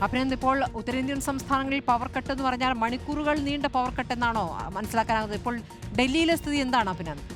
അഭിനന്ദ്, ഇപ്പോൾ ഉത്തരേന്ത്യൻ സംസ്ഥാനങ്ങളിൽ പവർ കട്ട് എന്ന് പറഞ്ഞാൽ മണിക്കൂറുകൾ നീണ്ട പവർ കട്ട് എന്നാണോ മനസ്സിലാക്കാനാകുന്നത്? ഇപ്പോൾ ഡൽഹിയിലെ സ്ഥിതി എന്താണ് അഭിനന്ദ്?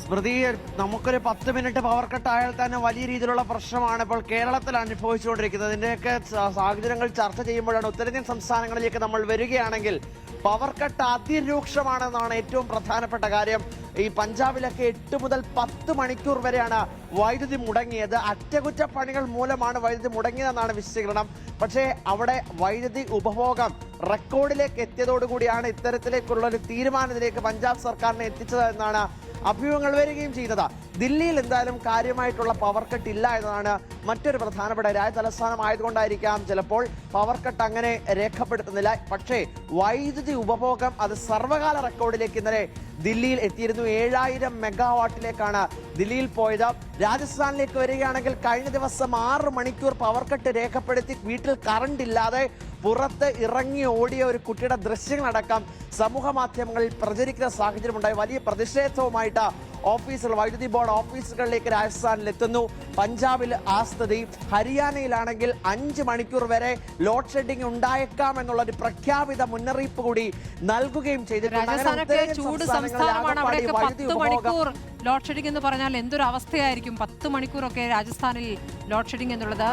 സ്മൃതി, നമുക്കൊരു 10 മിനിറ്റ് പവർ കട്ട് ആയാൽ തന്നെ വലിയ രീതിയിലുള്ള പ്രശ്നമാണ് ഇപ്പോൾ കേരളത്തിൽ അനുഭവിച്ചുകൊണ്ടിരിക്കുന്നത്. ഇതിന്റെയൊക്കെ സാഹചര്യങ്ങൾ ചർച്ച ചെയ്യുമ്പോഴാണ് ഉത്തരേന്ത്യൻ സംസ്ഥാനങ്ങളിലേക്ക് നമ്മൾ വരികയാണെങ്കിൽ പവർ കട്ട് അതിരൂക്ഷമാണെന്നാണ് ഏറ്റവും പ്രധാനപ്പെട്ട കാര്യം. ഈ പഞ്ചാബിലൊക്കെ 8 മുതൽ 10 മണിക്കൂർ വരെയാണ് വൈദ്യുതി മുടങ്ങിയത്. അറ്റകുറ്റപ്പണികൾ മൂലമാണ് വൈദ്യുതി മുടങ്ങിയതെന്നാണ് വിശദീകരണം. പക്ഷേ അവിടെ വൈദ്യുതി ഉപഭോഗം റെക്കോർഡിലേക്ക് എത്തിയതോടുകൂടിയാണ് ഇത്തരത്തിലേക്കുള്ള ഒരു തീരുമാനത്തിലേക്ക് പഞ്ചാബ് സർക്കാരിനെ എത്തിച്ചത് എന്നാണ് അഭ്യൂഹങ്ങൾ വരികയും ചെയ്തത്. ദില്ലിയിൽ എന്തായാലും കാര്യമായിട്ടുള്ള പവർ കട്ട് ഇല്ല എന്നതാണ് മറ്റൊരു പ്രധാനപ്പെട്ട രാജ്യതലസ്ഥാനമായതുകൊണ്ടായിരിക്കാം ചിലപ്പോൾ പവർ കട്ട് അങ്ങനെ രേഖപ്പെടുത്തുന്നില്ല. പക്ഷേ വൈദ്യുതി ഉപഭോഗം അത് സർവകാല റെക്കോർഡിലേക്ക് ഇന്നലെ ദില്ലിയിൽ എത്തിയിരുന്നു. 7000 മെഗാവാട്ടിലേക്കാണ് ദില്ലിയിൽ പോയത്. രാജസ്ഥാനിലേക്ക് വരികയാണെങ്കിൽ കഴിഞ്ഞ ദിവസം 6 മണിക്കൂർ പവർ കട്ട് രേഖപ്പെടുത്തി വീട്ടിൽ കറണ്ട് ഇല്ലാതെ പുറത്ത് ഇറങ്ങി ഓടിയ ഒരു കുട്ടിയുടെ ദൃശ്യങ്ങളടക്കം സമൂഹ മാധ്യമങ്ങളിൽ പ്രചരിക്കുന്ന സാഹചര്യമുണ്ടായി. വലിയ പ്രതിഷേധവുമായിട്ട് ഓഫീസുകൾ, വൈദ്യുതി ബോർഡ് ഓഫീസുകളിലേക്ക് രാജസ്ഥാനിൽ എത്തുന്നു. പഞ്ചാബിൽ ആ സ്ഥിതി. ഹരിയാനയിലാണെങ്കിൽ 5 മണിക്കൂർ വരെ ലോഡ് ഷെഡിംഗ് ഉണ്ടായേക്കാം എന്നുള്ള ഒരു പ്രഖ്യാപിത മുന്നറിയിപ്പ് കൂടി നൽകുകയും ചെയ്തിട്ടുണ്ട്. ചൂട് സംസ്ഥാനമാണ്, അവിടെയൊക്കെ 10 മണിക്കൂർ ലോഡ് ഷെഡിംഗ് എന്ന് പറഞ്ഞാൽ എന്തൊരു അവസ്ഥയായിരിക്കും. 10 മണിക്കൂറൊക്കെ രാജസ്ഥാനിൽ ലോഡ് ഷെഡിംഗ് എന്നുള്ളത്.